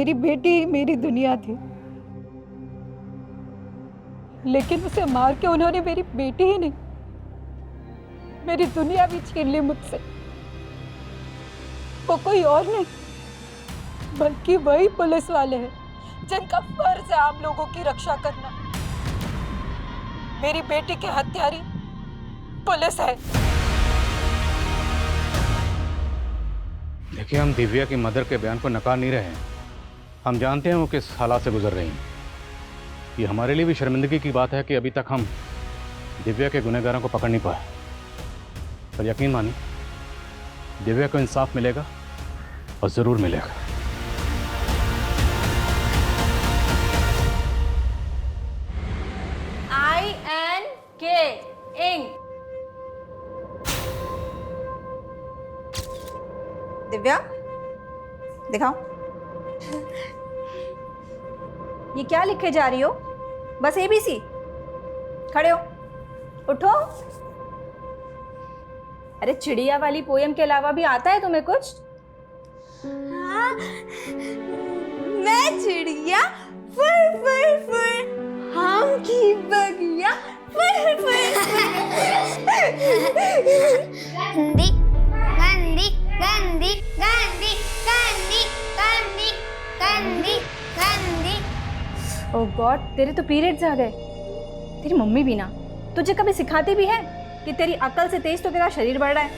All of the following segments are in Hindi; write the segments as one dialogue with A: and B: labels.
A: मेरी बेटी ही मेरी दुनिया थी, लेकिन उसे मार के उन्होंने मेरी बेटी ही नहीं, मेरी दुनिया भी छीन ली मुझसे। वो कोई और नहीं बल्कि वही पुलिस वाले हैं जिनका फर्ज है आम लोगों की रक्षा करना। मेरी बेटी के हत्यारी पुलिस है।
B: देखिए, हम दिव्या की मदर के बयान को नकार नहीं रहे हैं। हम जानते हैं वो किस हालात से गुजर रही हैं। ये हमारे लिए भी शर्मिंदगी की बात है कि अभी तक हम दिव्या के गुनहगारों को पकड़ नहीं पाए। पर यकीन मानिए, दिव्या को इंसाफ मिलेगा और जरूर मिलेगा।
C: INK ink.
D: दिव्या, दिखाओ। ये क्या लिखे जा रही हो? बस ABC? खड़े हो, उठो। अरे चिड़िया वाली पोयम के अलावा भी आता है तुम्हें कुछ?
C: हाँ, मैं चिड़िया फुर फुर फुर, हम की बगिया फुर फुर
E: गंदी गंदी गंदी गंदी गंदी गंदी गंदी गंदी।
D: ओह गॉड, तेरे तो पीरियड्स आ गए। तेरी मम्मी भी ना तुझे कभी सिखाती भी है कि तेरी अकल से तेज तो तेरा शरीर बढ़ रहा है।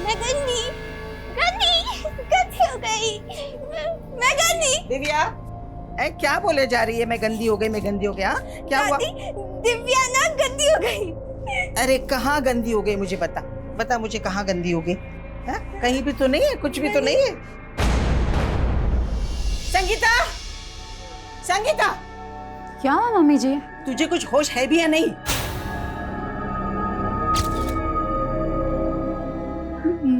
C: मैं गंदी गंदी गंदी हो गई, मैं गंदी।
F: दिव्या, क्या बोले जा रही है? मैं गंदी हो गई, मैं गंदी हो गया? क्या हुआ?
C: दिव्या ना गंदी हो गई।
F: अरे कहाँ गंदी हो गई? मुझे बता, बता मुझे कहाँ गंदी हो गई? कहीं भी तो नहीं है, कुछ भी तो नहीं है। संगीता, संगीता,
A: क्या मम्मी जी?
F: तुझे कुछ होश है भी या नहीं?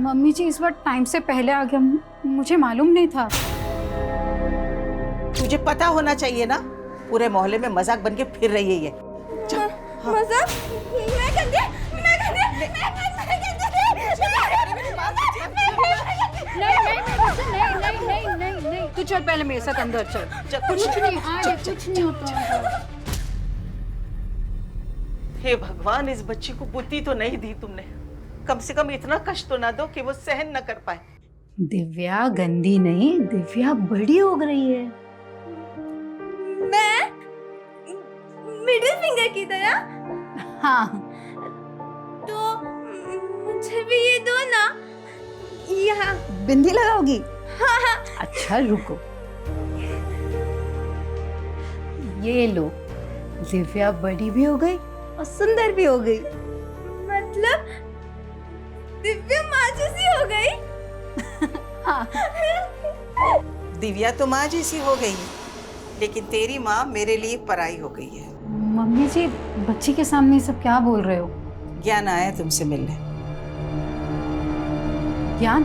A: मम्मी जी इस बार टाइम से पहले आ गया, मुझे मालूम नहीं था।
F: तुझे पता होना चाहिए ना, पूरे मोहल्ले में मजाक बन के फिर रही है ये।
C: मजाक? मैं गंदी, मैं गंदी, मैं गंदी।
A: नहीं, तू चल पहले मेरे साथ अंदर चल।
F: कुछ
A: नहीं, कुछ नहीं होता।
F: हे भगवान, इस बच्ची को बुद्धि तो नहीं दी तुमने। कम से कम इतना कष्ट तो ना दो कि वो सहन न कर पाए।
A: दिव्या गंदी नहीं, दिव्या बड़ी हो रही है।
C: मैं मिडिल फिंगर की तरह?
A: हाँ,
C: तो मुझे भी ये दो ना। यहाँ
A: बिंदी लगाओगी?
C: हाँ हाँ।
A: अच्छा रुको, ये लो। दिव्या बड़ी भी हो गई और सुंदर भी हो गई।
C: मतलब दिव्या माँ जैसी हो गई?
A: हाँ।
F: दिव्या तो माँ जैसी हो गई, लेकिन तेरी माँ मेरे लिए पराई हो गई है।
A: मम्मी जी, बच्ची के सामने ये सब क्या बोल रहे हो?
F: ज्ञान आया तुमसे मिलने।
A: ज्ञान?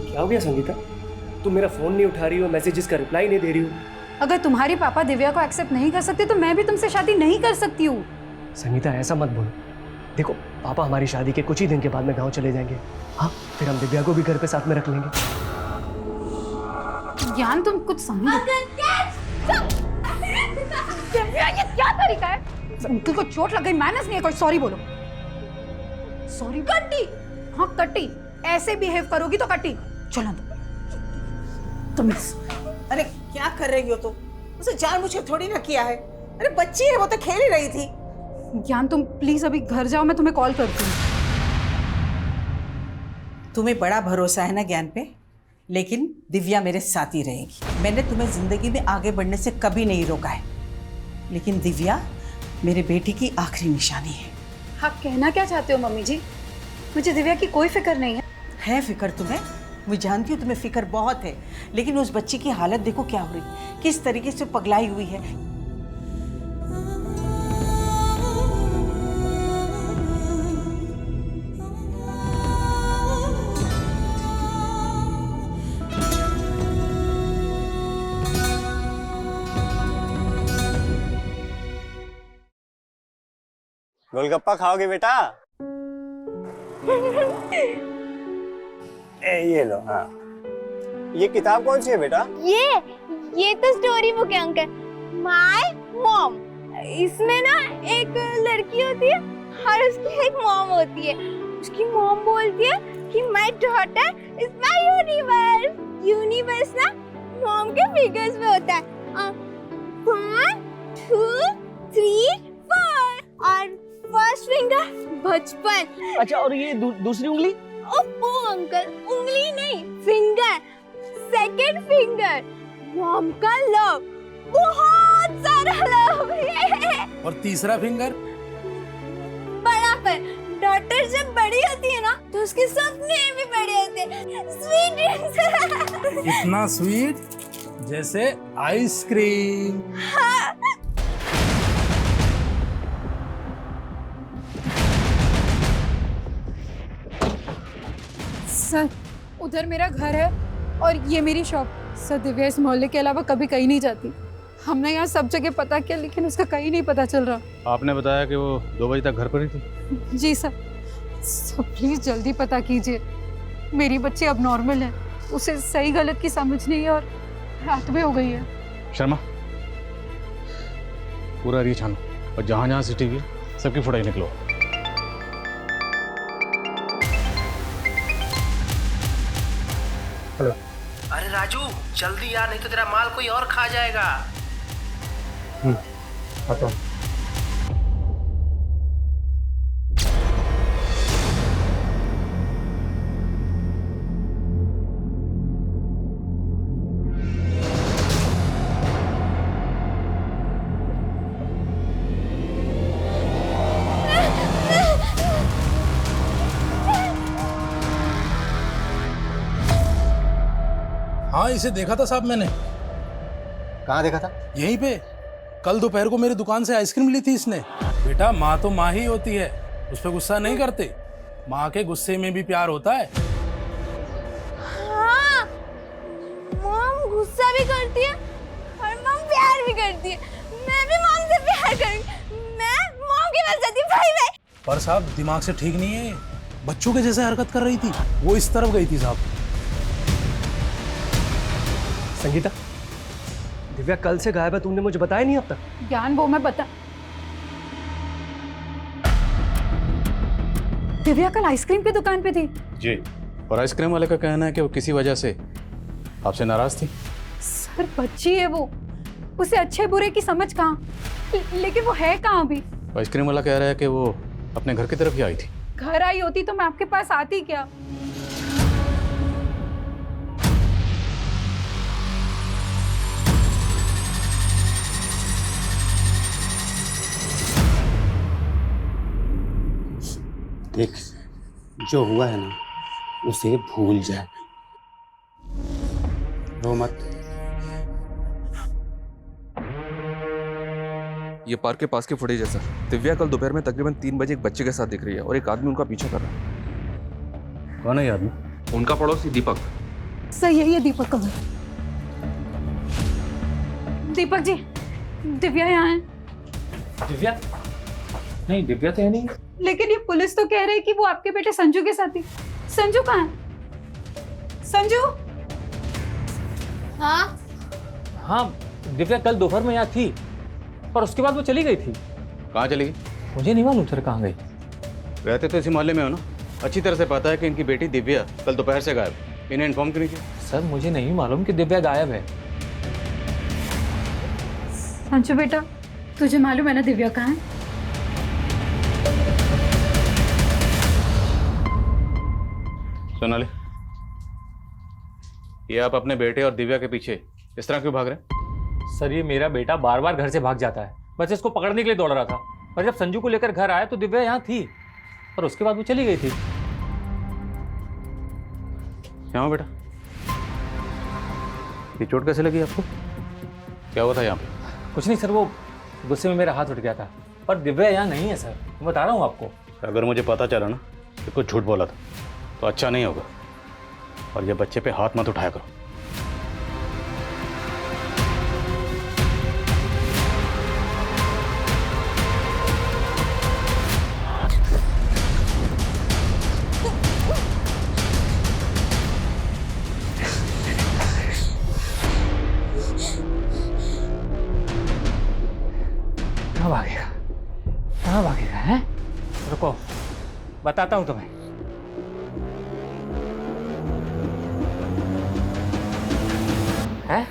G: क्या हो गया संगीता? तुम मेरा फोन नहीं उठा रही हो, मैसेजेस का रिप्लाई नहीं दे रही हो।
A: अगर तुम्हारे पापा दिव्या को एक्सेप्ट नहीं कर सकते तो मैं भी तुमसे शादी नहीं कर सकती हूँ।
G: संगीता ऐसा मत बोलो। देखो, पापा हमारी शादी के कुछ ही दिन के बाद में गांव चले जाएंगे। हाँ, फिर हम दिव्या को भी घर पे साथ में रख लेंगे।
A: ज्ञान, तुम कुछ समझो। दिव्या, ये क्या तरीका है? अंकल को चोट लग गई, मैनर्स नहीं है कोई। सॉरी बोलो। सॉरी। कट्टी? हाँ कट्टी। ऐसे बिहेव करोगी तो कट्टी। चलो तुम।
F: अरे क्या कर रही हो तुम? उसे जानबूझ के थोड़ी ना किया है। अरे बच्ची है, वो तो खेल ही रही थी।
A: ज्ञान, तुम प्लीज अभी घर जाओ, मैं तुम्हें कॉल करती हूँ।
F: तुम्हें बड़ा भरोसा है ना ज्ञान पे, लेकिन दिव्या मेरे साथ ही रहेगी। मैंने तुम्हें जिंदगी में आगे बढ़ने से कभी नहीं रोका है, लेकिन दिव्या मेरे बेटे की आखिरी निशानी है।
A: आप कहना क्या चाहते हो मम्मी जी? मुझे दिव्या की कोई फिक्र नहीं है।
F: फिक्र तुम्हें? मैं जानती हूँ तुम्हें फिक्र बहुत है, लेकिन उस बच्ची की हालत देखो क्या हो रही, किस तरीके से पगलाई हुई है।
H: गोलगप्पा खाओगे बेटा? ये लो। हाँ, ये किताब कौन सी है बेटा?
C: ये तो स्टोरी बुक है अंकल। My mom. इसमें ना एक लड़की होती है और उसकी एक मॉम होती है। उसकी मॉम बोलती है कि my daughter is my universe. Universe ना मॉम के फिगर्स में होता है। 1 2 3 4 और फर्स्ट फिंगर बचपन।
G: अच्छा, और ये दूसरी उंगली?
C: ओह अंकल, उंगली नहीं, फिंगर। सेकंड फिंगर मॉम का लव, बहुत सारा लव।
I: और तीसरा फिंगर?
C: बड़ा पर डॉटर जब बड़ी होती है ना तो उसके सपने भी बड़े होते हैं। Sweet dreams.
I: इतना स्वीट जैसे आइसक्रीम।
A: सर, उधर मेरा घर है और ये मेरी शॉप। सर, दिव्या इस मोहल्ले के अलावा कभी कहीं नहीं जाती। हमने यहाँ सब जगह पता किया लेकिन उसका कहीं नहीं पता चल रहा।
B: आपने बताया कि वो 2 बजे तक घर पर ही थी।
A: जी सर। सर प्लीज जल्दी पता कीजिए। मेरी बच्ची अब नॉर्मल है, उसे सही गलत की समझ नहीं है और रात में हो गई है।
B: शर्मा, पूरा एरिया छानो और जहाँ जहाँ सीसीटीवी है सबकी फोटो निकलो।
J: अरे राजू जल्दी यार, नहीं तो तेरा माल कोई और खा जाएगा।
G: आता हूँ।
I: हाँ, इसे देखा था साहब मैंने।
H: कहाँ देखा था?
I: यहीं पे। कल दोपहर को मेरी दुकान से आइसक्रीम ली थी इसने। बेटा, माँ तो माँ ही होती है, उस पर गुस्सा नहीं करते। माँ के गुस्से में भी प्यार होता है।
C: हाँ, मॉम गुस्सा भी करती है और मॉम प्यार भी करती है। मैं भी मॉम से प्यार करूंगी। मैं मॉम के पास जाती हूँ। Bye bye.
I: पर साहब दिमाग से ठीक नहीं है, बच्चों के जैसे हरकत कर रही थी। वो इस तरफ गई थी साहब।
G: संगीता, दिव्या कल से गायब है, तुमने मुझे बताया नहीं अब तक।
A: ज्ञान वो मैं बता। दिव्या कल आइसक्रीम की दुकान पे थी।
B: जी, और आइसक्रीम वाले का कहना है कि वो किसी वजह से आपसे नाराज थी।
A: सर बच्ची है वो, उसे अच्छे बुरे की समझ कहाँ, लेकिन वो है कहाँ अभी?
B: आइसक्रीम वाला कह रहा है कि वो अपने घर की तरफ ही आई थी।
A: घर आई होती तो मैं आपके पास आती क्या?
H: देख, जो हुआ है ना उसे भूल जाए, रो मत।
K: ये पार्क के पास की फुटेज है सर। दिव्या कल दोपहर में तकरीबन 3 बजे एक बच्चे के साथ दिख रही है और एक आदमी उनका पीछा कर रहा है।
B: कौन है ये आदमी?
K: उनका पड़ोसी दीपक।
A: सर यही है दीपक का घर। दीपक जी, दिव्या यहाँ है।
L: दिव्या? नहीं, दिव्या तो है नहीं।
A: लेकिन ये पुलिस तो कह रही है कि वो आपके बेटे संजू के साथ थी। संजू कहाँ है? संजू?
C: हाँ
L: हाँ, दिव्या कल दोपहर में यहाँ थी पर उसके बाद वो चली गई थी।
B: कहाँ चली गई?
L: मुझे नहीं मालूम सर कहाँ गई।
B: रहते तो इसी मोहल्ले में हो ना, अच्छी तरह से पता है कि इनकी बेटी दिव्या कल दोपहर से गायब। इन्हें इन्फॉर्म क्यों नहीं किया?
L: सर मुझे नहीं मालूम कि दिव्या गायब है।
A: संजू बेटा, तुझे मालूम है ना दिव्या कहाँ है?
B: सोनाली, ये आप अपने बेटे और दिव्या के पीछे इस तरह क्यों भाग रहे हैं?
L: सर ये मेरा बेटा बार बार घर से भाग जाता है, बस इसको पकड़ने के लिए दौड़ रहा था। पर जब संजू को लेकर घर आया तो दिव्या यहाँ थी और उसके बाद वो चली गई थी।
B: यहाँ बेटा, ये चोट कैसे लगी आपको? क्या हुआ था यहाँ पे?
L: कुछ नहीं सर, वो गुस्से में मेरा हाथ उठ गया था। पर दिव्या यहाँ नहीं है सर, मैं बता रहा हूँ आपको।
B: अगर मुझे पता चला ना कि कुछ झूठ बोला था तो अच्छा नहीं होगा। और ये बच्चे पे हाथ मत उठाया करो।
L: कहाँ भागेगा, कहाँ भागेगा है? रुको, बताता हूँ तुम्हें। है?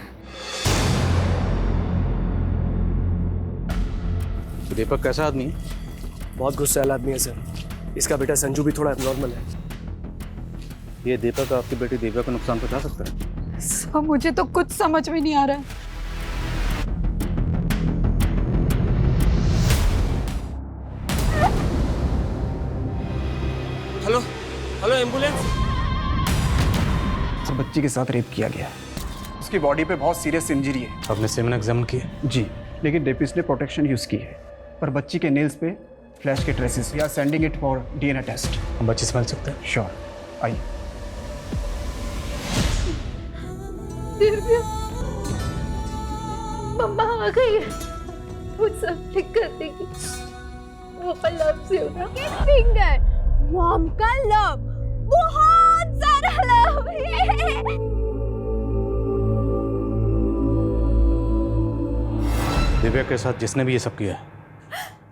B: दीपक कैसा आदमी है?
G: बहुत गुस्सैल आदमी है सर। इसका बेटा संजू भी थोड़ा एबनॉर्मल है।
B: ये दीपक आपकी बेटी दिव्या को नुकसान पहुंचा सकता है?
A: सर मुझे तो कुछ समझ में नहीं आ रहा है।
G: Hello hello, ambulance. सर बच्ची के साथ रेप किया गया है। उसकी बॉडी पे बहुत सीरियस इंजरी है।
B: आपने सेवन एग्जामिन किया?
G: जी, लेकिन रेपिस्ट ने प्रोटेक्शन यूज की है। पर बच्ची के नेल्स पे फ्लैश के traces. We are sending it for DNA test.
B: हम बच्ची से मिल सकते हैं?
G: श्योर, आइए।
D: दिव्या, मम्मा आ गई है। वो सब ठीक कर देगी। वो लव से होना।
C: फिंगर, मॉम का लव, बहुत सारा लव है।
B: दिव्या के साथ जिसने भी ये सब किया है,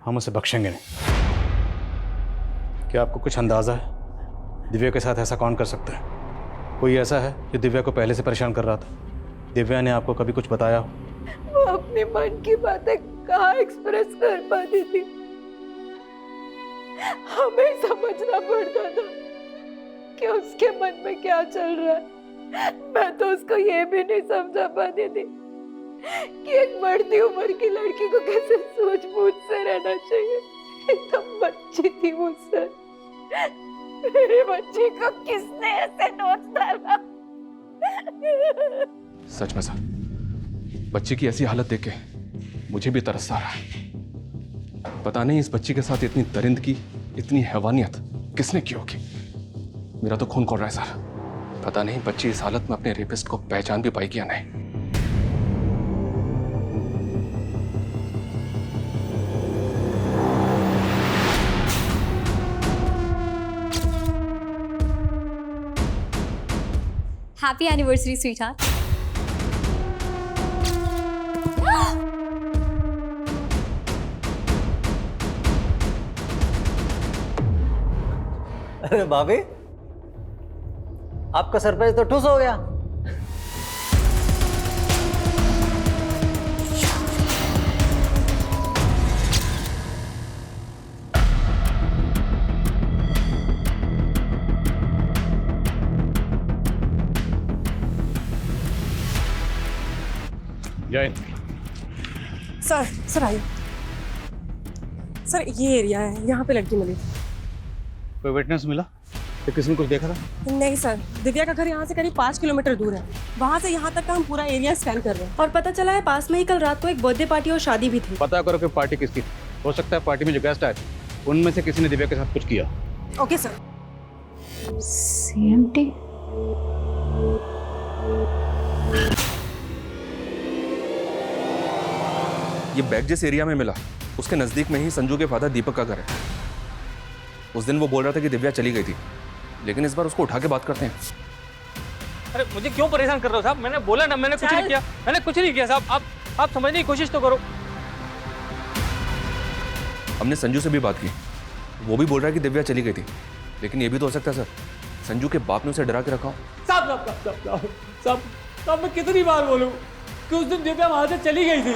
B: हम उसे बख्शेंगे नहीं। क्या आपको कुछ अंदाजा है दिव्या के साथ ऐसा कौन कर सकता है? कोई ऐसा है जो दिव्या को पहले से परेशान कर रहा था? दिव्या ने आपको कभी कुछ बताया?
D: वो अपने मन की बातें कहाँ एक्सप्रेस कर पाती थी। हमें समझना पड़ता था कि उसके मन में क्या चल रहा है। मैं तो उसको ये भी नहीं समझा पाती थी कि एक बढ़ती उम्र की लड़की को कैसे सूझबूझ से रहना चाहिए। एकदम बच्ची थी वो सर। मेरी बच्ची को किसने ऐसे नोच डाला?
K: सच में सर, बच्ची की ऐसी हालत देख के मुझे भी तरस आ रहा है। पता नहीं इस बच्ची के साथ इतनी दरिंदगी, इतनी हैवानियत किसने की होगी। मेरा तो खून खौल रहा है सर। पता नहीं बच्ची इस हालत में अपने रेपिस्ट को पहचान भी पाएगी या नहीं।
C: Happy anniversary, sweetheart.
M: अरे भाभी, आपका सरप्राइज तो ठुस हो गया।
B: जय
N: सर आइए। सर ये एरिया है, यहाँ पे लड़की मिली।
B: कोई विटनेस मिला? तो किसने कुछ देखा था?
N: नहीं सर, दिव्या का घर यहाँ से करीब 5 किलोमीटर दूर है। वहाँ से यहाँ तक का हम पूरा एरिया स्कैन कर रहे हैं और पता चला है पास में ही कल रात को एक बर्थडे पार्टी और शादी भी थी।
B: पता करो कि पार्टी किसकी। हो सकता है पार्टी में जो गेस्ट आए उनमें से किसी ने दिव्या के साथ कुछ किया।
N: Okay sir.
A: CMT?
K: ये बैग जिस एरिया में मिला उसके नजदीक में ही संजू के फादर दीपक का घर है। उस दिन वो बोल रहा था कि दिव्या चली गई थी, लेकिन इस बार उसको उठा के बात करते हैं।
L: अरे मुझे क्यों परेशान कर रहे हो साहब? मैंने बोला ना, मैंने कुछ नहीं किया। मैंने कुछ नहीं किया साहब। आप समझने की कोशिश तो करो।
K: हमने संजू से भी बात की, वो भी बोल रहा है कि दिव्या चली गई थी, लेकिन ये भी तो हो सकता है सर संजू के बाप ने उसे डरा के रखा हो।
L: साहब मैं कितनी बार बोलूं कि उस दिन दिव्या वहां से चली गई थी।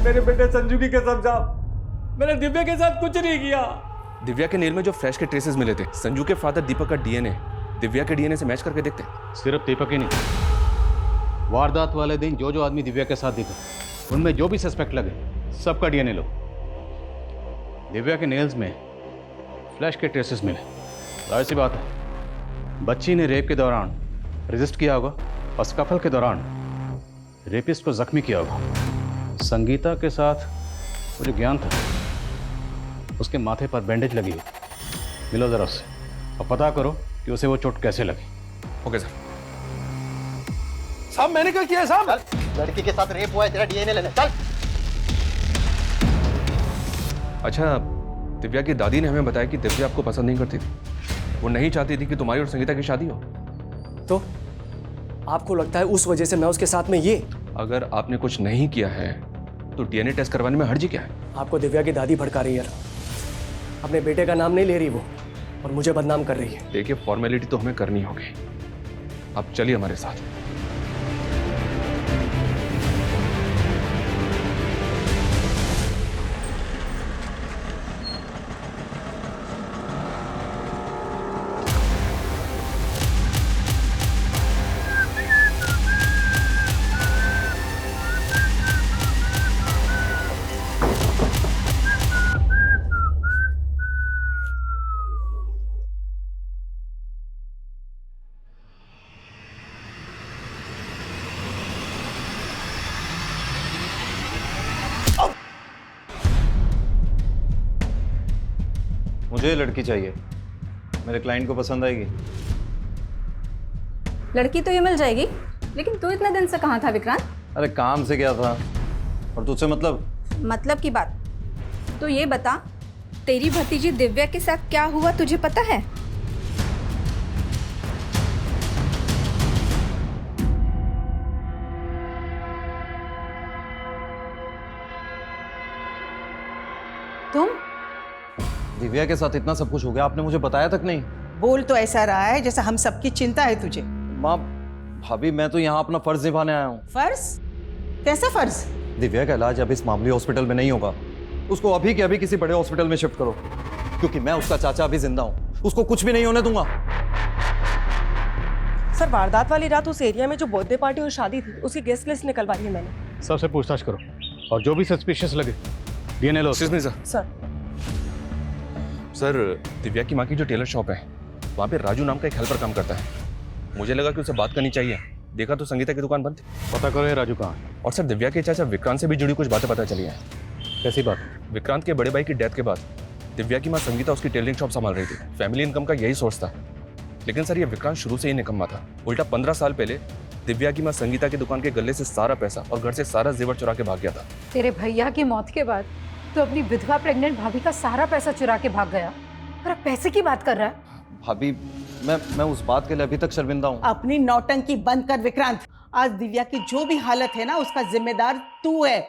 L: मेरे बेटे संजू की कसम साहब, मैंने दिव्या के साथ कुछ नहीं किया।
K: दिव्या के नेल में जो फ्लैश के ट्रेसेस मिले थे, संजू के फादर दीपक का डीएनए दिव्या के डीएनए से मैच करके देखते।
B: सिर्फ दीपक ही नहीं, वारदात वाले दिन जो आदमी दिव्या के साथ दिखा उनमें जो भी सस्पेक्ट लगे सबका डीएनए लो। दिव्या के नेल्स में फ्लैश के ट्रेसेस मिले। जाहिर सी बात है बच्ची ने रेप के दौरान रेजिस्ट किया होगा और स्कफल के दौरान रेपिस्ट को जख्मी किया होगा। संगीता के साथ वो जो ज्ञान था उसके माथे पर बैंडेज लगी हुई। मिलो जरा उससे और पता करो कि उसे वो चोट कैसे लगी।
K: Okay sir.
I: साहब मैंने क्या किया साहब?
M: लड़की के साथ रेप हुआ है, तेरा डीएनए लेने चल।
K: अच्छा दिव्या की दादी ने हमें बताया कि दिव्या आपको पसंद नहीं करती थी। वो नहीं चाहती थी कि तुम्हारी और संगीता की शादी हो।
G: तो आपको लगता है उस वजह से मैं उसके साथ में ये?
K: अगर आपने कुछ नहीं किया है तो डीएनए टेस्ट करवाने में हर्जी क्या है?
G: आपको दिव्या की दादी भड़का रही है, अपने बेटे का नाम नहीं ले रही वो, और मुझे बदनाम कर रही है।
K: देखिए, फॉर्मेलिटी तो हमें करनी होगी। आप चलिए हमारे साथ।
O: मुझे ये लड़की चाहिए, मेरे क्लाइंट को पसंद आएगी।
A: लड़की तो ये मिल जाएगी, लेकिन तू इतने दिन से कहाँ था विक्रांत?
O: अरे काम से क्या था, और तुझसे
A: मतलब की बात तो ये बता, तेरी भतीजी दिव्या के साथ क्या हुआ तुझे पता है? तुम
O: दिव्या के साथ इतना सब कुछ हो गया, आपने मुझे बताया तक नहीं।
F: बोल तो ऐसा रहा है जैसा हम सबकी चिंता है तुझे।
O: माँ, भाभी, मैं तो यहाँ अपना फर्ज निभाने आया हूँ।
F: फर्ज? कैसा फर्ज?
O: दिव्या का इलाज अब इस मामूली हॉस्पिटल में नहीं होगा, उसको अभी के अभी किसी बड़े हॉस्पिटल में शिफ्ट करो, क्योंकि मैं उसका चाचा अभी जिंदा हूँ, उसको कुछ भी नहीं होने दूंगा।
N: सर, वारदात वाली रात उस एरिया में जो बर्थडे पार्टी और शादी थी, उसकी गेस्ट लिस्ट निकलवाई है मैंने।
B: सबसे पूछताछ करो, और जो भी सस्पिशियस लगे डीएनए लो।
N: सर
K: सर, दिव्या की माँ की जो टेलर शॉप है, वहाँ पे राजू नाम का एक हेल्पर काम करता है। मुझे लगा कि उससे बात करनी चाहिए। देखा तो संगीता की दुकान बंद थी।
B: पता करो ये राजू कहाँ है।
K: और सर, दिव्या के चाचा विक्रांत से भी जुड़ी कुछ बातें पता चली हैं।
B: कैसी बात?
K: विक्रांत के बड़े भाई की डेथ के बाद दिव्या की माँ संगीता उसकी टेलरिंग शॉप संभाल रही थी। फैमिली इनकम का यही सोर्स था। लेकिन सर, ये विक्रांत शुरू से ही निकम्मा था। उल्टा 15 साल पहले दिव्या की माँ संगीता की दुकान के गले से सारा पैसा और घर से सारा जेवर चुरा के भाग गया था।
A: तेरे भैया की मौत के बाद तो अपनी विधवा प्रेग्नेंट भाभी का सारा पैसा चुरा के भाग गया, और अब पैसे की बात कर रहा है।
O: भाभी, मैं उस बात के लिए अभी तक शर्मिंदा हूँ।
F: अपनी नौटंकी बंद कर विक्रांत। आज दिव्या की जो भी हालत है ना, उसका जिम्मेदार तू है।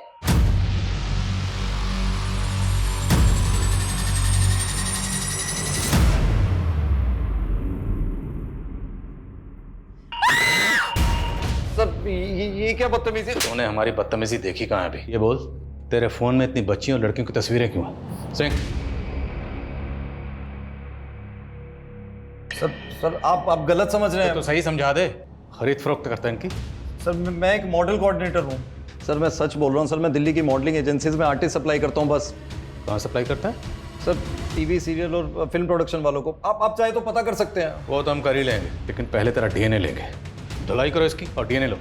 O: सर, ये क्या बदतमीजी?
B: तूने हमारी बदतमीजी देखी कहाँ है अभी? ये बोल, तेरे फोन में इतनी बच्चियों और लड़कियों की तस्वीरें क्यों हैं? सिंह,
O: सर आप गलत समझ रहे हैं।
B: तो सही समझा दे। खरीद फरोख्त करता है इनकी।
O: सर, मैं एक मॉडल कोऑर्डिनेटर हूँ। सर, मैं सच बोल रहा हूँ। सर, मैं दिल्ली की मॉडलिंग एजेंसीज में आर्टिस्ट सप्लाई करता हूँ बस।
B: कहाँ सप्लाई करता है?
O: सर, टीवी सीरियल और फिल्म प्रोडक्शन वालों को। आप चाहे तो पता कर सकते हैं।
B: वो तो हम कर ही लेंगे, लेकिन पहले तेरा डीएनए लेंगे। धुलाई करो इसकी और डीएनए लो।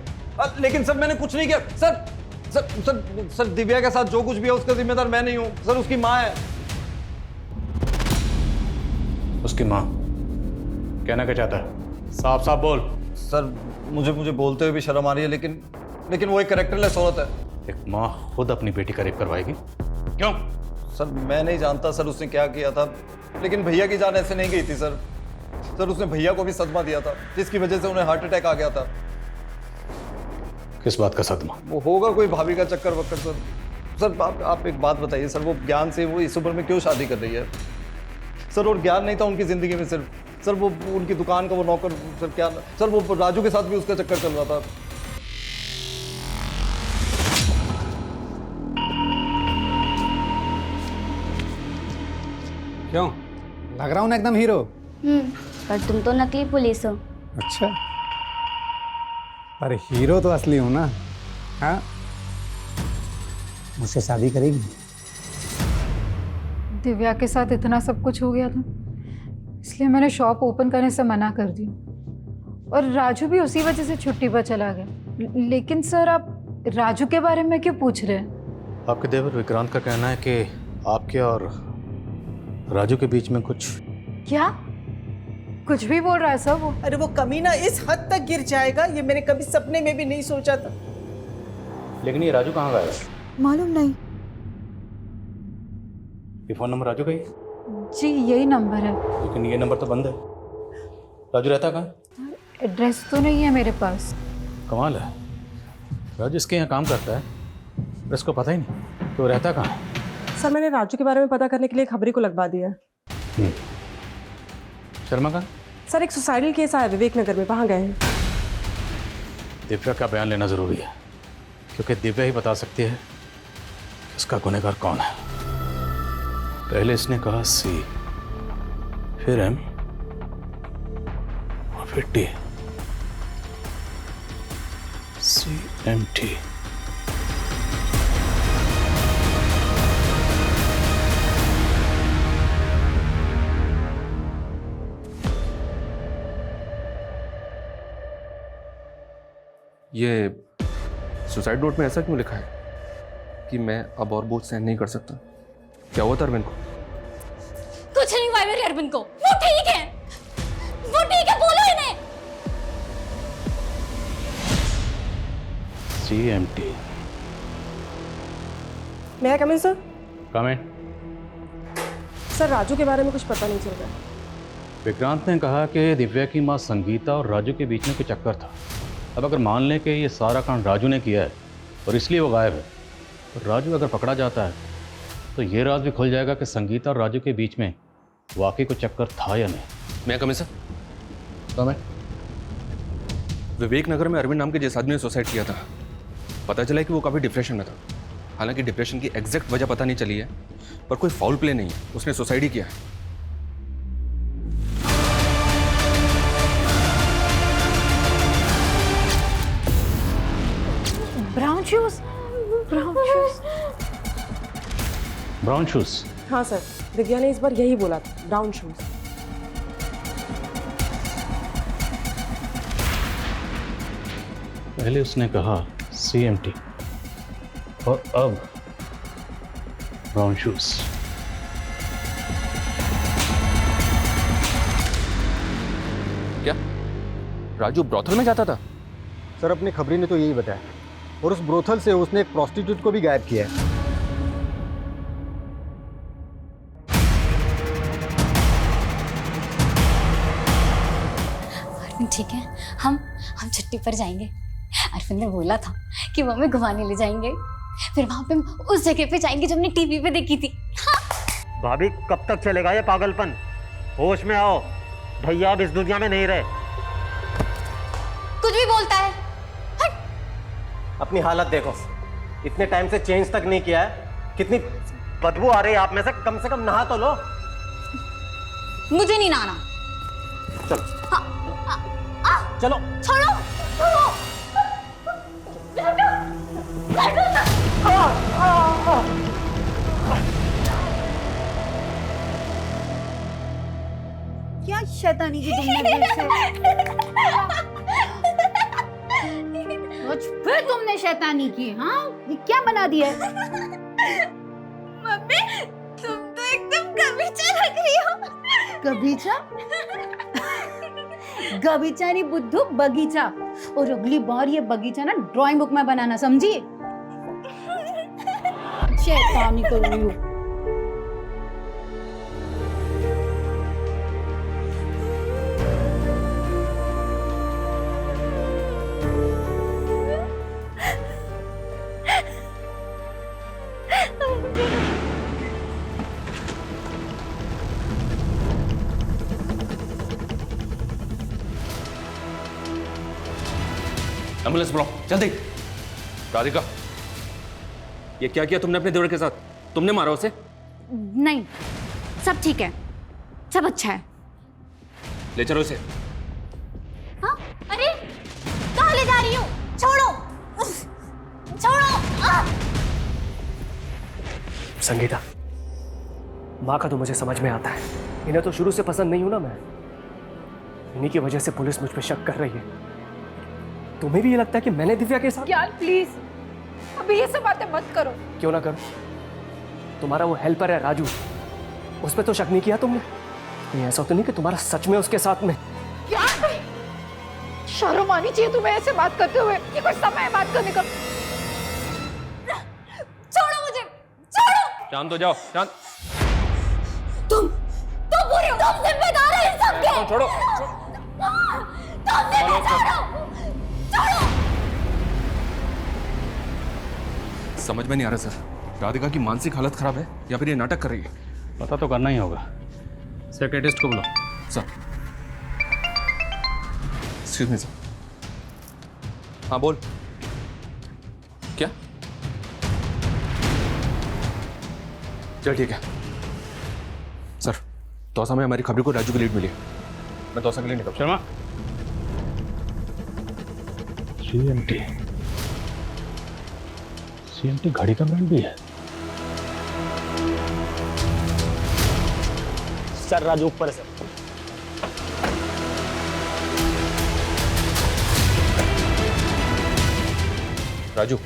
O: लेकिन सर, मैंने कुछ नहीं किया। Sir sir sir sir Divya के साथ जो कुछ भी है उसका जिम्मेदार मैं नहीं हूँ। सर, उसकी माँ है।
B: उसकी माँ? कहना क्या चाहता है? साफ साफ बोल।
O: सर, मुझे बोलते हुए भी शर्म आ रही है, लेकिन वो एक कैरेक्टरलेस औरत है।
B: एक माँ खुद अपनी बेटी का रेप करवाएगी? क्यों?
O: सर, मैं नहीं जानता सर उसने क्या किया था, लेकिन भैया की जान ऐसे नहीं गई थी सर। उसने भैया को भी सदमा दिया था, जिसकी वजह से उन्हें हार्ट अटैक आ गया था।
B: किस बात का सदमा?
O: वो होगा कोई भाभी का चक्कर वक्कर सर। सर, आप एक बात बताइए सर, वो ज्ञान से वो इस उम्र में क्यों शादी कर रही है सर? और ज्ञान नहीं था उनकी जिंदगी में सिर्फ। सर, वो उनकी दुकान का वो नौकर, सर क्या सर, वो राजू के साथ भी उसका चक्कर चल रहा था।
P: क्यों लग रहा हूँ ना एकदम हीरो?
E: पर तुम तो नकली पुलिस हो।
P: अच्छा, पर हीरो तो असली हूँ ना। हाँ, मुझसे शादी करेगी?
A: दिव्या के साथ इतना सब कुछ हो गया था, इसलिए मैंने शॉप ओपन करने से मना कर दी, और राजू भी उसी वजह से छुट्टी पर चला गया। लेकिन सर, आप राजू के बारे में क्यों पूछ रहे हैं?
B: आपके देवर विक्रांत का कहना है कि आपके और राजू के बीच में कुछ।
A: क्या कुछ भी बोल रहा है सर वो?
F: अरे वो कमीना इस हद तक गिर जाएगा, ये मैंने कभी सपने में भी नहीं सोचा था।
B: लेकिन ये राजू कहाँ गया?
A: मालूम नहीं।
B: ये फोन नंबर राजू का ही?
A: जी यही नंबर है।
B: लेकिन ये नंबर तो बंद है। राजू रहता कहाँ?
A: एड्रेस तो नहीं है मेरे पास।
B: कमाल है, राजू इसके यहाँ काम करता है पर इसको पता ही नहीं तो रहता कहाँ?
N: सर मैंने राजू के बारे में पता करने के लिए खबरी को लगवा दिया है।
B: शर्मा कहाँ?
N: सर एक सुसाइडल केस आया विवेक नगर में, वहाँ गए हैं।
B: दिव्या का बयान लेना जरूरी है क्योंकि दिव्या ही बता सकती है कि उसका गुनहगार कौन है। पहले इसने कहा सी, फिर एम और फिर टी। CMT।
K: ये सुसाइड नोट में ऐसा क्यों लिखा है कि मैं अब और बोझ सहन नहीं कर सकता? क्या हुआ था अरविंद को?
E: कुछ नहीं हुआ मेरे अरविंद को, वो ठीक है, बोलो इन्हें।
B: CMT।
N: मैं आई कम इन सर?
B: कम इन।
N: सर राजू के बारे में कुछ पता नहीं चल रहा है।
B: विक्रांत ने कहा कि दिव्या की मां संगीता और राजू के बीच में कोई चक्कर था। अब अगर मान लें कि ये सारा कांड राजू ने किया है और इसलिए वो गायब है, तो राजू अगर पकड़ा जाता है तो ये राज भी खुल जाएगा कि संगीता और राजू के बीच में वाकई कोई चक्कर था या नहीं।
K: मैं कमी सर? कम विवेक नगर में अरविंद नाम के जिस आदमी ने सुसाइड किया था, पता चला कि वो काफ़ी डिप्रेशन में था। हालांकि डिप्रेशन की एग्जैक्ट वजह पता नहीं चली है, पर कोई फाउल प्ले नहीं है, उसने सुसाइड ही किया है।
A: Brown shoes.
B: Brown shoes.
N: हाँ सर, दिव्या ने इस बार यही बोला था, ब्राउन शूज।
B: पहले उसने कहा CMT और अब ब्राउन शूज।
K: क्या राजू ब्रोथल में जाता था?
M: सर अपनी खबरी ने तो यही बताया, और उस ब्रोथल से उसने एक प्रोस्टिट्यूट को भी गायब किया है।
E: ठीक है, हम छुट्टी पर जाएंगे। अरविंद ने बोला था कि वो हमें घुमाने ले जाएंगे, फिर वहां पे उस जगह पे जाएंगे जो हमने टीवी पे देखी थी। हाँ।
M: भाभी कब तक चलेगा ये पागलपन? होश में आओ, भैया अब इस दुनिया में नहीं रहे।
E: कुछ भी बोलता है।
M: अपनी हालत देखो, इतने टाइम से चेंज तक नहीं किया है, कितनी बदबू आ रही है आप में से कम नहा तो लो।
E: मुझे नहीं नहाना।
M: चलो चलो
E: छोड़ो।
A: क्या शैतानी की तुमने फिर फिर तुमने शैतानी की? हाँ, ये क्या बना दिया है?
C: मम्मी तुम तो एकदम गबीचा लग रही हो।
A: गबीचा? गबीचा नहीं बुद्धू, बगीचा। और अगली बार ये बगीचा ना ड्राइंग बुक में बनाना, समझी? शैतानी कर रही हो।
K: एम्बुलेंस बुलाओ जल्दी। राधिका, ये क्या किया तुमने अपने देवर के साथ? तुमने मारा उसे?
E: नहीं, सब ठीक है, सब अच्छा है।
K: ले चलो उसे।
E: हाँ? अरे कहाँ ले जा रही हो? छोड़ो, छोड़ो।
G: संगीता, माँ का तो मुझे समझ में आता है, इन्हें तो शुरू से पसंद नहीं हूं ना मैं। इन्हीं की वजह से पुलिस मुझ पर शक कर रही है। तुम्हें भी ये लगता है कि मैंने दिव्या के साथ?
D: यार प्लीज अभी ये सब बातें मत करो।
G: क्यों ना करो? तुम्हारा वो हेल्पर है राजू, उस पर तो शक नहीं किया तुमने? नहीं ऐसा तो नहीं कि तुम्हारा सच में उसके साथ में?
D: यार शर्म आनी चाहिए तुम्हें ऐसे बात करते हुए। ये कोई समय है बात करने का?
E: छोड़ो मुझे, छोड़ो।
K: शांत हो जाओ, शांत।
E: तुम
C: तुम जिम्मेदार हो इन सब के।
K: छोड़ो
C: तुम जिम्मेदार हो। छोड़ो।
K: समझ में नहीं आ रहा सर, राधिका की मानसिक हालत खराब है या फिर ये नाटक कर रही है?
B: पता तो करना ही होगा। सेक्रेटरिस्ट को बुलाओ।
K: Sir excuse me sir. हाँ बोल। क्या? चल ठीक है सर। दौसा में हमारी खबरी को राजू की लीड मिली है। मैं दौसा के लिए निकल।
B: शर्मा, सीएमटी घड़ी का ब्रांड भी है।
M: सर राजू ऊपर से।
K: राजू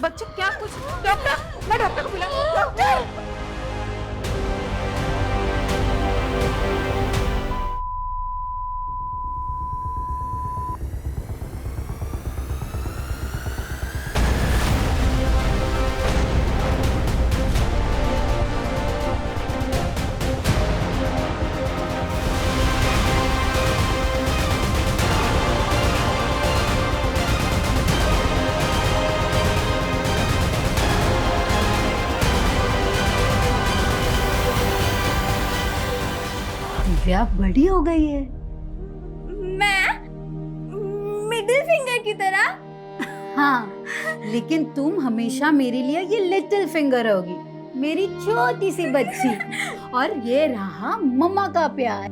A: बच्चे क्या कुछ? डॉक्टर, मैं डॉक्टर को बुलाऊं। डॉक्टर, दिव्या बड़ी हो गई है।
C: मैं मिडिल फिंगर की तरह।
A: हाँ, लेकिन तुम हमेशा मेरे लिए ये लिटिल फिंगर होगी, मेरी छोटी सी बच्ची। और ये रहा मम्मा का प्यार।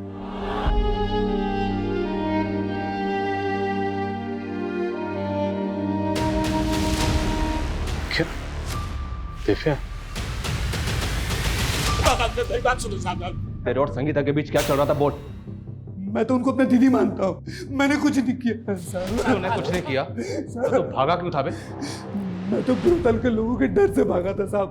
B: दिव्या,
O: मेरी बात सुनो साहब।
K: तेरे और संगीता के बीच क्या चल रहा था बोल।
O: मैं तो उनको अपना दीदी मानता हूँ, मैंने कुछ नहीं किया।
K: तूने कुछ नहीं किया तो भागा क्यों था बे?
O: मैं तो ब्रोतल के लोगों के डर से भागा था साहब।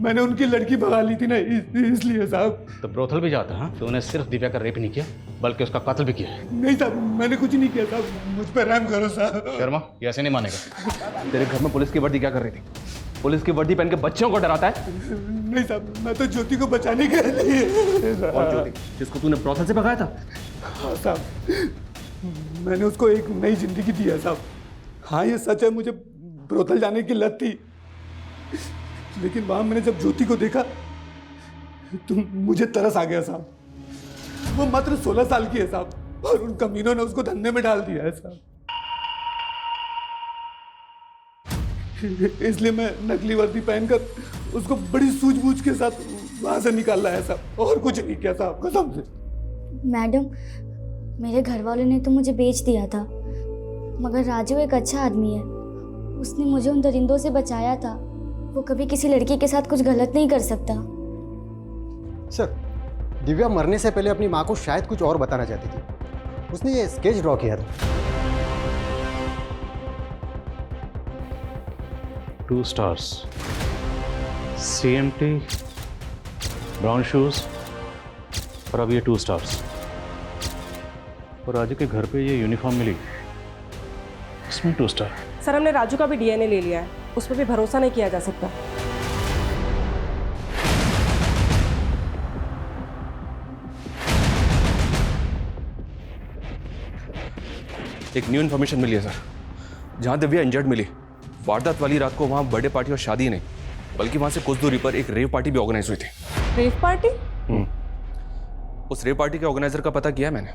O: मैंने उनकी लड़की भगा ली थी ना, इसलिए साहब।
B: तो ब्रोथल भी जाता है? तूने सिर्फ दिव्या का रेप नहीं किया बल्कि उसका कत्ल भी किया है।
O: नहीं साहब, मैंने कुछ नहीं किया साहब, मुझ पर रहम करो साहब।
B: शर्मा, ये ऐसे नहीं मानेगा।
K: तेरे घर में पुलिस की वर्दी क्या कर रही थी? पुलिस की वर्दी पहन के बच्चों को डराता है?
O: नहीं साहब, मैं तो ज्योति को बचाने के लिए।
K: और ज्योति जिसको तूने ब्रोथल से भगाया था?
O: हाँ साहब, मैंने उसको एक नई जिंदगी दी है साहब। हाँ ये सच है, मुझे ब्रोथल जाने की लत थी, लेकिन वहां मैंने जब ज्योति को देखा तो मुझे तरस आ गया साहब। वो मात्र 16 साल की है साहब, और उन कमीनों ने उसको धंधे में डाल दिया है साहब। इसलिए मैं नकली वर्दी पहनकर उसको बड़ी सूझबूझ के साथ वहां से निकाल लाया साहब, और कुछ नहीं किया साहब, कसम से।
E: मैडम, मेरे घर वालों ने तो मुझे बेच दिया था, मगर राजू एक अच्छा आदमी है। उसने मुझे उन दरिंदों से बचाया था। वो कभी किसी लड़की के साथ कुछ गलत नहीं कर सकता।
Q: सर, दिव्या मरने से पहले अपनी माँ को शायद कुछ और बताना चाहती थी। उसने ये स्केच ड्रॉ किया था।
B: 2 stars, CMT, ब्राउन शूज, और अब ये 2 stars। और राजू के घर पे ये यूनिफॉर्म मिली, इसमें 2 स्टार।
N: सर, हमने राजू का भी डीएनए ले लिया है, उस पर भी भरोसा नहीं किया जा सकता।
K: एक न्यू इन्फॉर्मेशन मिली है सर। जहां दिव्या इंजर्ड मिली, वारदात वाली रात को वहां बर्थडे पार्टी और शादी नहीं, बल्कि वहां से कुछ दूरी पर एक रेव पार्टी भी ऑर्गेनाइज हुई थी।
N: Rave party?
K: उस रेव पार्टी के ऑर्गेनाइजर का पता किया मैंने।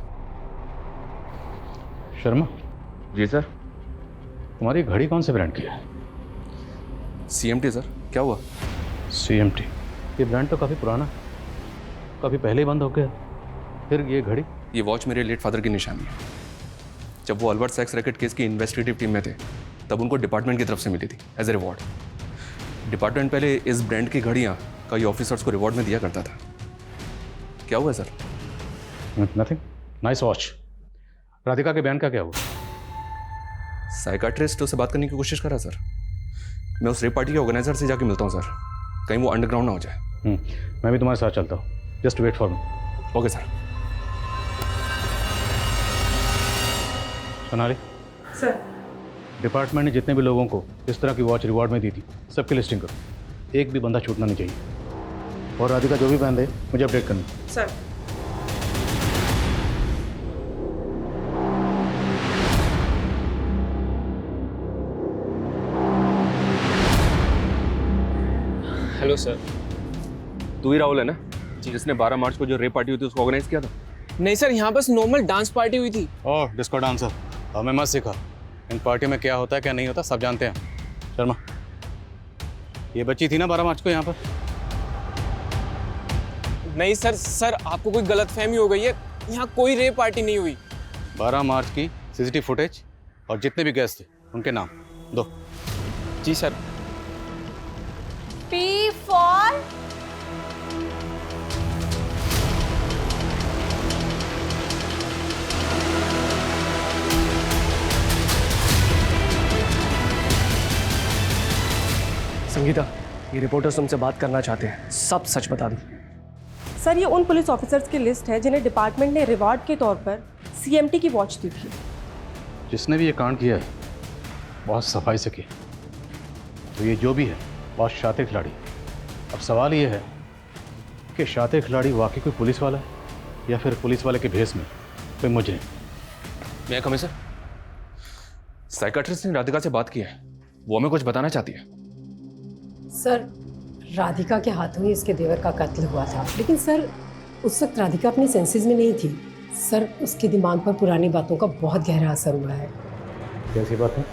B: शर्मा
K: जी सर।
B: तुम्हारी घड़ी कौन से ब्रांड की है?
K: CMT sir. क्या हुआ?
B: CMT, ये ब्रांड तो काफ़ी पुराना, काफ़ी पहले ही बंद हो गया, फिर ये घड़ी?
K: ये वॉच मेरे लेट फादर की निशानी है। जब वो अल्बर्ट सेक्स रैकेट केस की इन्वेस्टिगेटिव टीम में थे, तब उनको डिपार्टमेंट की तरफ से मिली थी एज ए रिवॉर्ड। डिपार्टमेंट पहले इस ब्रांड की घड़ियाँ कई ऑफिसर्स को रिवॉर्ड में दिया करता था। क्या हुआ sir?
B: Nothing. Nice watch. Radhika के बयान का क्या हुआ?
K: साइकाट्रिस्ट उससे बात करने की कोशिश कर रहा सर। मैं उस रेप पार्टी के ऑर्गेनाइजर से जाके मिलता हूँ सर, कहीं वो अंडरग्राउंड ना हो जाए।
B: मैं भी तुम्हारे साथ चलता हूँ। Just wait for me.
K: Okay sir.
B: Sonali,
N: sir
B: department ने जितने भी लोगों को इस तरह की वॉच रिवॉर्ड में दी थी सबकी लिस्टिंग करो। एक भी बंदा छूटना नहीं चाहिए। और राधिका जो भी पहन दे मुझे अपडेट करना।
N: सर
K: हेलो सर, तू ही राहुल है ना जिसने 12 मार्च को जो रेप पार्टी हुई थी उसको ऑर्गेनाइज किया था?
R: नहीं सर, यहाँ बस नॉर्मल डांस पार्टी हुई थी।
B: ओह, डिस्को डांसर, हमें मत सिखा। इन पार्टी में क्या होता है क्या नहीं होता सब जानते हैं। शर्मा, ये बच्ची थी ना 12 मार्च को यहाँ पर?
R: नहीं सर, सर आपको कोई गलतफहमी हो गई है, यहाँ कोई रेप पार्टी नहीं हुई।
B: 12 मार्च की सीसीटीवी फुटेज और जितने भी गेस्ट थे उनके नाम दो।
R: जी सर।
C: P for
G: संगीता, ये रिपोर्टर्स तुमसे बात करना चाहते हैं, सब सच बता दो।
N: सर ये उन पुलिस ऑफिसर्स की लिस्ट है जिन्हें डिपार्टमेंट ने रिवार्ड के तौर पर CMT की वॉच दी थी।
B: जिसने भी ये कांड किया है बहुत सफाई से किया, तो ये जो भी है बहुत शातिर खिलाड़ी। अब सवाल ये है कि शातिर खिलाड़ी वाकई कोई पुलिस वाला है या फिर पुलिस वाले के भेस में कोई मुजरिम।
K: मैं कमिश्नर, साइकाट्रिस्ट ने राधिका से बात की है, वो हमें कुछ बताना चाहती है।
S: सर, राधिका के हाथों ही इसके देवर का कत्ल हुआ था, लेकिन सर उस वक्त राधिका अपने सेंसेस में नहीं थी। सर उसके दिमाग पर पुरानी बातों का बहुत गहरा असर हुआ है।
B: कैसी बात है?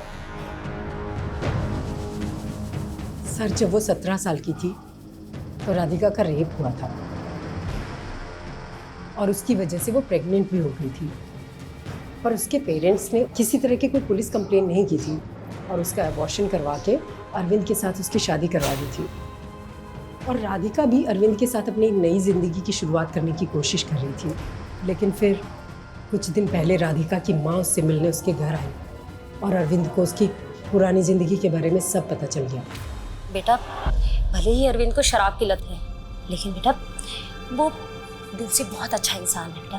S: सर जब वो 17 साल की थी तो राधिका का रेप हुआ था और उसकी वजह से वो प्रेग्नेंट भी हो गई थी, पर उसके पेरेंट्स ने किसी तरह की कोई पुलिस कंप्लेन नहीं की थी और उसका अबॉर्शन करवा के अरविंद के साथ उसकी शादी करवा दी थी। और राधिका भी अरविंद के साथ अपनी नई ज़िंदगी की शुरुआत करने की कोशिश कर रही थी, लेकिन फिर कुछ दिन पहले राधिका की माँ उससे मिलने उसके घर आई और अरविंद को उसकी पुरानी ज़िंदगी के बारे में सब पता चल गया।
E: बेटा, भले ही अरविंद को शराब की लत है, लेकिन बेटा वो दिल से बहुत अच्छा इंसान है बेटा।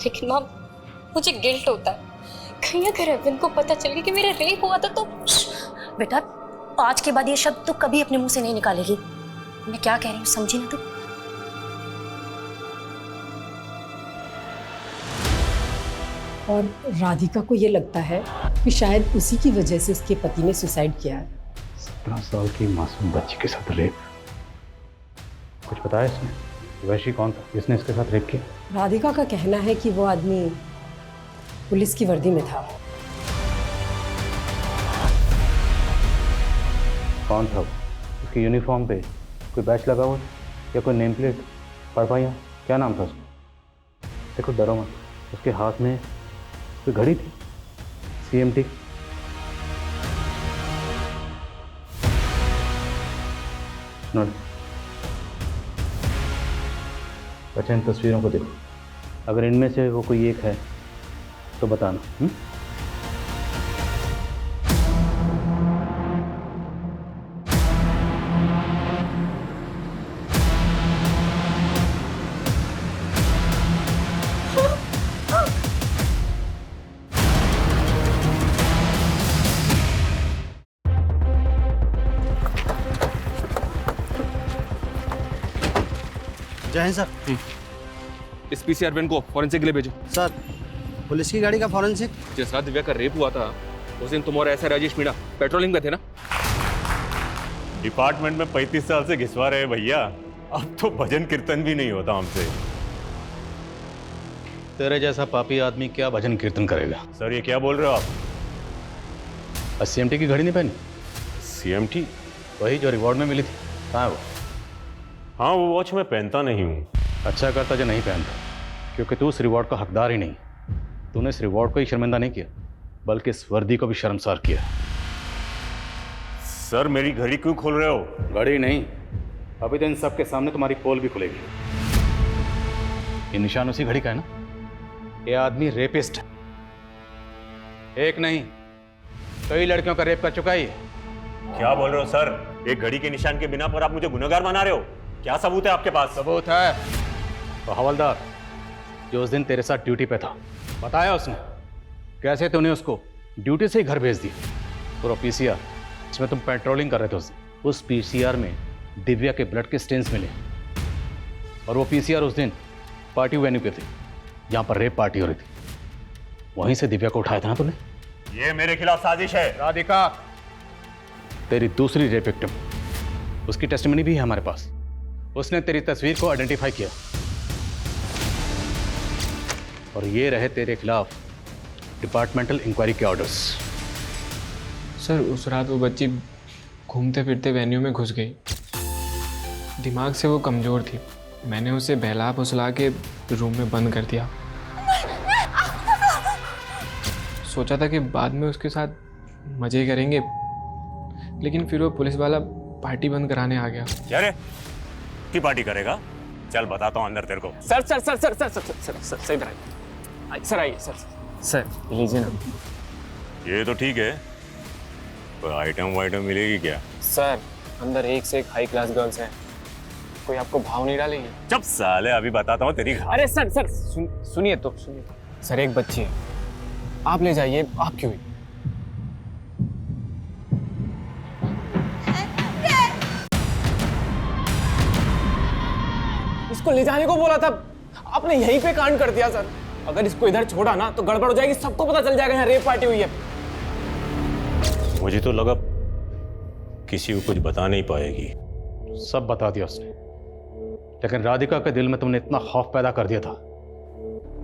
T: लेकिन माँ, मुझे गिल्ट होता है, कहीं अगर अरविंद को पता चल गया कि मेरा रेप हुआ था तो।
E: बेटा, आज के बाद ये शब्द तो कभी अपने मुंह से नहीं निकालेगी। मैं क्या कह रही हूँ समझी ना तू?
S: और राधिका को ये लगता है कि शायद उसी की वजह से उसके पति ने सुसाइड किया है।
B: 17 साल की मासूम बच्ची के साथ रेप। कुछ बताया इसने? वैशी कौन था जिसने इसके साथ रेप किया?
S: राधिका का कहना है कि वो आदमी पुलिस की वर्दी में था।
B: कौन था वो? उसकी यूनिफॉर्म पे कोई बैच लगा हुआ या कोई नेम प्लेट पढ़ पाई? क्या नाम था उसका? देखो डरो मत, उसके हाथ में कोई घड़ी थी, CMT। अच्छा, इन तस्वीरों को देखो, अगर इनमें से वो कोई एक है तो बताना।
Q: जय हिंद सर।
K: इस PC अरविंद को फॉरेंसिक के लिए भेजो।
Q: सर, पुलिस की गाड़ी का फॉरेंसिक?
K: जिस रात दिव्या का रेप हुआ था उस दिन तुम और ऐसा राजेश मीणा पेट्रोलिंग में थे ना?
U: डिपार्टमेंट में 35 साल से घिसवा रहे भैया, अब तो भजन कीर्तन भी नहीं होता हमसे।
B: तेरे जैसा पापी आदमी क्या भजन कीर्तन करेगा?
U: सर ये क्या बोल रहे हो आप?
B: CMT की घड़ी नहीं पहनी?
U: CMT?
B: वही जो रिवॉर्ड में मिली थी, कहाँ है वो?
U: हाँ, वो वॉच मैं पहनता नहीं हूँ।
B: अच्छा करता जो नहीं पहनता, क्योंकि तू उस रिवॉर्ड का हकदार ही नहीं। तूने इस रिवॉर्ड को ही शर्मिंदा नहीं किया, बल्कि इस वर्दी को भी शर्मसार किया।
U: सर मेरी घड़ी क्यों खोल रहे हो?
B: घड़ी नहीं, अभी तो इन सब के सामने तुम्हारी पोल भी खुलेगी। ये निशान उसी घड़ी का है ना? ये आदमी रेपिस्ट है, एक नहीं कई लड़कियों का रेप कर चुका ही है।
U: क्या बोल रहे हो सर? एक घड़ी के निशान के बिना पर आप मुझे गुनहगार बना रहे हो? क्या सबूत है आपके पास?
B: सबूत है। तो हवलदार जो उस दिन तेरे साथ ड्यूटी पे था, बताया उसने कैसे तूने उसको ड्यूटी से ही घर भेज दिया? पूरा पीसीआर जिसमें तुम पेट्रोलिंग कर रहे थे उस पीसीआर में दिव्या के ब्लड के स्टेन्स मिले, और वो पीसीआर उस दिन पार्टी वेन्यू पे थे जहां पर रेप पार्टी हो रही थी। वहीं से दिव्या को उठाया था ना तूने?
U: ये मेरे खिलाफ साजिश है।
B: राधिका, तेरी दूसरी रेप विक्टिम, उसकी टेस्टिमनी भी है हमारे पास। उसने तेरी तस्वीर को आइडेंटिफाई किया, और ये रहे तेरे खिलाफ डिपार्टमेंटल इंक्वायरी के ऑर्डर्स।
R: सर उस रात वो बच्ची घूमते फिरते वेन्यू में घुस गई। दिमाग से वो कमज़ोर थी। मैंने उसे बहला फुसला के रूम में बंद कर दिया। सोचा था कि बाद में उसके साथ मज़े करेंगे, लेकिन फिर वो पुलिस वाला पार्टी बंद कराने आ गया।
U: क्या रे की पार्टी करेगा? चल बताता हूँ अंदर तेरे को।
R: Sir sir sir sir sir sir sir sir sir इधर आइए सर, आइए सर। सर लीजिए ना।
U: ये तो ठीक है, कोई आइटम वाइटम मिलेगी क्या?
R: सर अंदर एक से एक हाई क्लास गर्ल्स हैं, कोई आपको भाव नहीं डालेगी?
U: चुप साले, अभी बताता हूँ तेरी।
R: अरे सर सर सुनिए तो सुनिए। सर एक बच्ची है, आप ले जाइए। आप क्यों? इसको ले जाने को बोला था, आपने यहीं पे कांड कर दिया सर। अगर इसको इधर छोड़ा ना तो गड़बड़ हो जाएगी, सबको पता चल जाएगा यहाँ रेप पार्टी हुई है।
U: मुझे तो लगा किसी को कुछ बता नहीं पाएगी।
B: सब बता दिया उसने, लेकिन राधिका के दिल में तुमने इतना खौफ पैदा कर दिया था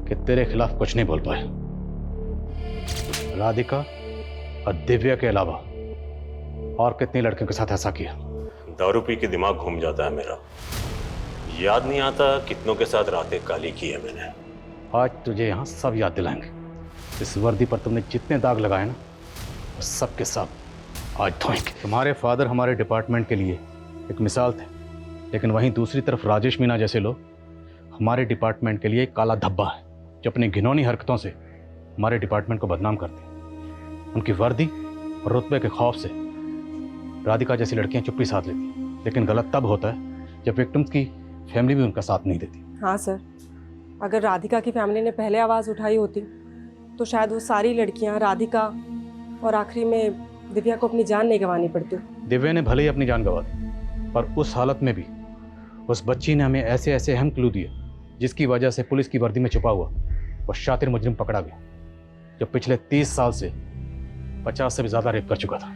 B: कि तेरे खिलाफ कुछ नहीं बोल पाए। राधिका और दिव्या के अलावा और कितनी लड़कियों के साथ ऐसा किया?
U: दारू पी के दिमाग घूम जाता है मेरा, याद नहीं आता कितनों के साथ रातें काली की है मैंने।
B: आज तुझे यहाँ सब याद दिलाएंगे। इस वर्दी पर तुमने जितने दाग लगाए ना, वो सब के सब आज धोएंगे। तुम्हारे फादर हमारे डिपार्टमेंट के लिए एक मिसाल थे, लेकिन वहीं दूसरी तरफ राजेश मीना जैसे लोग हमारे डिपार्टमेंट के लिए एक काला धब्बा है, जो अपनी घिनौनी हरकतों से हमारे डिपार्टमेंट को बदनाम करते हैं। उनकी वर्दी और रुतबे के खौफ से राधिका जैसी लड़कियां चुप्पी साध लेती, लेकिन गलत तब होता है जब विक्टिम्स की फैमिली भी उनका साथ नहीं देती।
N: हाँ सर, अगर राधिका की फैमिली ने पहले आवाज़ उठाई होती तो शायद वो सारी लड़कियां राधिका और आखिरी में दिव्या को अपनी जान नहीं गंवानी पड़ती।
B: दिव्या ने भले ही अपनी जान गंवा दी, पर उस हालत में भी उस बच्ची ने हमें ऐसे ऐसे अहम क्लू दिए जिसकी वजह से पुलिस की वर्दी में छुपा हुआ वो शातिर मुजरिम पकड़ा गया, जो पिछले 30 साल से 50 से भी ज़्यादा रेप कर चुका था।